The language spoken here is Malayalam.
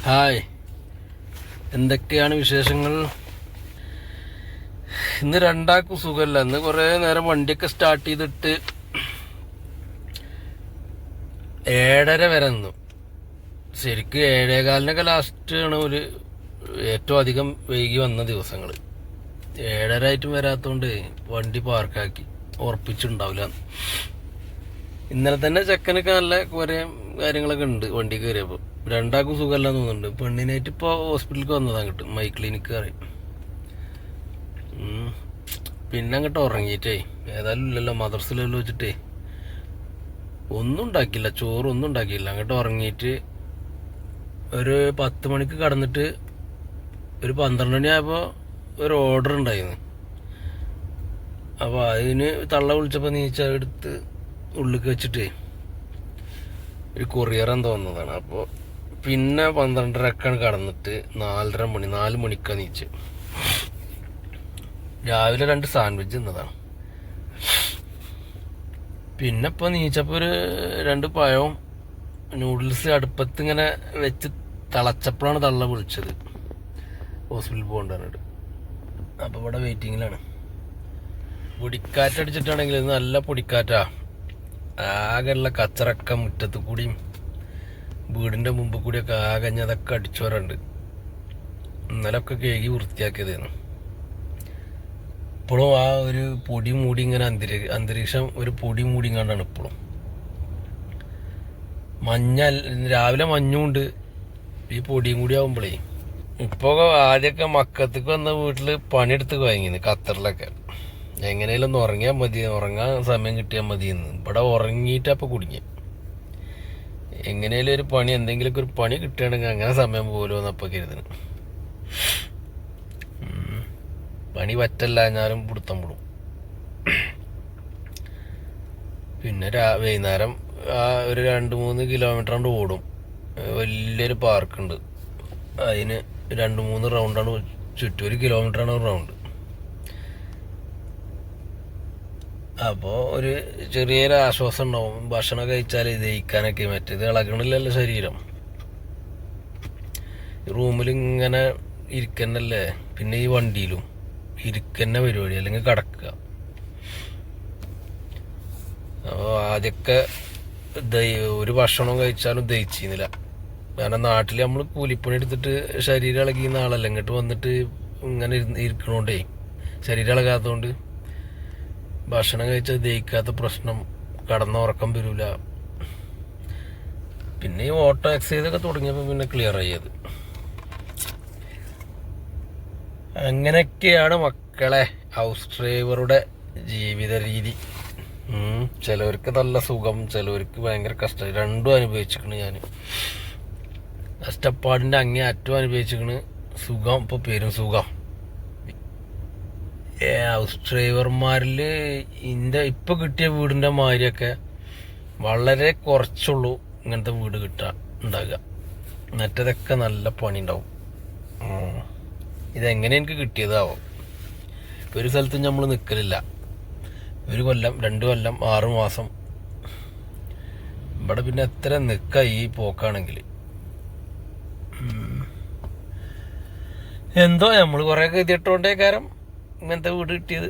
ഹായ്, എന്തൊക്കെയാണ് വിശേഷങ്ങൾ? ഇന്ന് രണ്ടാൾക്കും സുഖമല്ല. ഇന്ന് കുറേ നേരം വണ്ടിയൊക്കെ സ്റ്റാർട്ട് ചെയ്തിട്ട് 7:30 വരെ നിന്നു. ശരിക്കും 7:15 ലാസ്റ്റ് ആണ് ഒരു ഏറ്റവും അധികം വൈകി വന്ന ദിവസങ്ങൾ. 7:30 ആയിട്ടും വരാത്തതുകൊണ്ട് വണ്ടി പാർക്കാക്കി, ഉറപ്പിച്ചിട്ടുണ്ടാവില്ല. ഇന്നലെ തന്നെ ചെക്കനൊക്കെ നല്ല കുറേ കാര്യങ്ങളൊക്കെ ഉണ്ട് വണ്ടി കയറിയപ്പോൾ. രണ്ടാൾക്കും സുഖമല്ലെന്ന് തോന്നുന്നുണ്ട്. പെണ്ണിനായിട്ട് ഇപ്പോൾ ഹോസ്പിറ്റലിലേക്ക് വന്നതാണ് കിട്ടും, മൈ ക്ലിനിക്ക് അറിയും. പിന്നെ അങ്ങോട്ട് ഉറങ്ങിയിട്ടേ, ഏതായാലും ഇല്ലല്ലോ, മദർസിലെല്ലാം വെച്ചിട്ടേ ഒന്നും ഉണ്ടാക്കിയില്ല, ചോറൊന്നും ഉണ്ടാക്കിയില്ല. അങ്ങോട്ട് ഉറങ്ങിയിട്ട് ഒരു 10 മണിക്ക് കടന്നിട്ട് ഒരു 12 മണിയായപ്പോൾ ഒരു ഓർഡർ ഉണ്ടായിരുന്നു. അപ്പോൾ അതിന് തള്ള വിളിച്ചപ്പോൾ നീച്ചെടുത്ത് ഉള്ളിലേക്ക് വെച്ചിട്ടേ ഒരു കൊറിയറെന്ന് തോന്നുന്നതാണ്. അപ്പോൾ പിന്നെ 12:30 കടന്നിട്ട് 4 മണിക്കാണ് നീച്ച്. രാവിലെ 2 സാൻഡ്വിച്ച് തിന്നതാണ്. പിന്നെ ഇപ്പോൾ നീച്ചപ്പോൾ ഒരു 2 പഴവും നൂഡിൽസ് അടുപ്പത്ത് ഇങ്ങനെ വെച്ച് തിളച്ചപ്പോഴാണ് തള്ള വിളിച്ചത് ഹോസ്പിറ്റലിൽ പോകേണ്ടത്. അപ്പോൾ ഇവിടെ വെയിറ്റിങ്ങിലാണ്. പൊടിക്കാറ്റടിച്ചിട്ടാണെങ്കിൽ ഇത് നല്ല പൊടിക്കാറ്റാ. ആകെയുള്ള കച്ചറക്ക മുറ്റത്ത് കൂടിയും വീടിൻ്റെ മുമ്പ് കൂടിയൊക്കെ ആകഞ്ഞതൊക്കെ അടിച്ചു വരാണ്ട്. ഇന്നലൊക്കെ കേകി വൃത്തിയാക്കിയതായിരുന്നു. ഇപ്പോഴും ആ ഒരു പൊടി മൂടി ഇങ്ങനെ അന്തരീക്ഷം ഒരു പൊടി മൂടി കണ്ടാണ് ഇപ്പോഴും. രാവിലെ മഞ്ഞുണ്ട്, ഈ പൊടിയും കൂടി ആകുമ്പോഴേ. ഇപ്പോൾ ആദ്യമൊക്കെ മക്കത്തേക്ക് വന്ന വീട്ടിൽ പണിയെടുത്ത് വാങ്ങിന്ന് ഖത്തറിലൊക്കെ. എങ്ങനെയാലും ഒന്ന് ഉറങ്ങിയാൽ മതി, ഉറങ്ങാൻ സമയം കിട്ടിയാൽ മതി എന്ന്. ഇവിടെ ഉറങ്ങിയിട്ടപ്പോൾ കുടുങ്ങി. എങ്ങനെയാലും ഒരു പണി, എന്തെങ്കിലുമൊക്കെ ഒരു പണി കിട്ടുകയാണെങ്കിൽ അങ്ങനെ സമയം പോലും എന്നപ്പോൾ കരുതുന്നു. പണി പറ്റല്ല എന്നാലും പിടുത്തം വിടും. പിന്നെ വൈകുന്നേരം ഒരു 2-3 കിലോമീറ്റർ കൊണ്ട് ഓടും. വലിയൊരു പാർക്കുണ്ട്, അതിന് 2-3 റൗണ്ടാണ് ചുറ്റും. 1 കിലോമീറ്ററാണ് റൗണ്ട്. അപ്പോൾ ഒരു ചെറിയൊരു ആശ്വാസം ഉണ്ടാവും. ഭക്ഷണം കഴിച്ചാൽ ദഹിക്കാനൊക്കെ. മറ്റേത് ഇളകണില്ലല്ലോ ശരീരം. റൂമിൽ ഇങ്ങനെ ഇരിക്കന്നല്ലേ, പിന്നെ ഈ വണ്ടിയിലും ഇരിക്കുന്ന പരിപാടി, അല്ലെങ്കിൽ കിടക്കുക. അപ്പോൾ ആദ്യമൊക്കെ ഒരു ഭക്ഷണം കഴിച്ചാലും ദഹിച്ചിരുന്നില്ല. കാരണം നാട്ടിൽ നമ്മൾ കൂലിപ്പണി എടുത്തിട്ട് ശരീരം ഇളകിയുന്ന ആളല്ല. ഇങ്ങോട്ട് വന്നിട്ട് ഇങ്ങനെ ഇരിക്കണോണ്ടേ ശരീരം ഇളകാത്തതുകൊണ്ട് ഭക്ഷണം കഴിച്ചാൽ ദഹിക്കാത്ത പ്രശ്നം, കടന്നുറക്കം വരില്ല. പിന്നെ ഈ ഓട്ടോ എക്സസൈസൊക്കെ തുടങ്ങിയപ്പോൾ പിന്നെ ക്ലിയർ ആയത്. അങ്ങനെയൊക്കെയാണ് മക്കളെ ഹൗസ് ഡ്രൈവറുടെ ജീവിത രീതി. ചിലവർക്ക് നല്ല സുഖം, ചിലവർക്ക് ഭയങ്കര കഷ്ടം. രണ്ടും അനുഭവിച്ചിരിക്കണ് ഞാൻ. കഷ്ടപ്പാടിൻ്റെ അങ്ങേ അറ്റവും അനുഭവിച്ചിരിക്കണ്. സുഖം ഇപ്പോൾ പേരും സുഖം. ഹൗസ് ഡ്രൈവർമാരിൽ ഇപ്പോൾ കിട്ടിയ വീടിൻ്റെ മാതിരിയൊക്കെ വളരെ കുറച്ചുള്ളൂ ഇങ്ങനത്തെ വീട് ഉണ്ടാകുക. മറ്റേതൊക്കെ നല്ല പണി ഉണ്ടാവും. ഇതെങ്ങനെ എനിക്ക് കിട്ടിയതാവും. ഒരു സ്ഥലത്തും നമ്മൾ നിൽക്കലില്ല. 1 കൊല്ലം 2 കൊല്ലം 6 മാസം. ഇവിടെ പിന്നെ എത്ര നിൽക്കുക ഈ പോക്കാണെങ്കിൽ. എന്തോ നമ്മൾ കുറേ എഴുതിയിട്ടോണ്ടേ കാരം ഇങ്ങനത്തെ വീട് കിട്ടിയത്.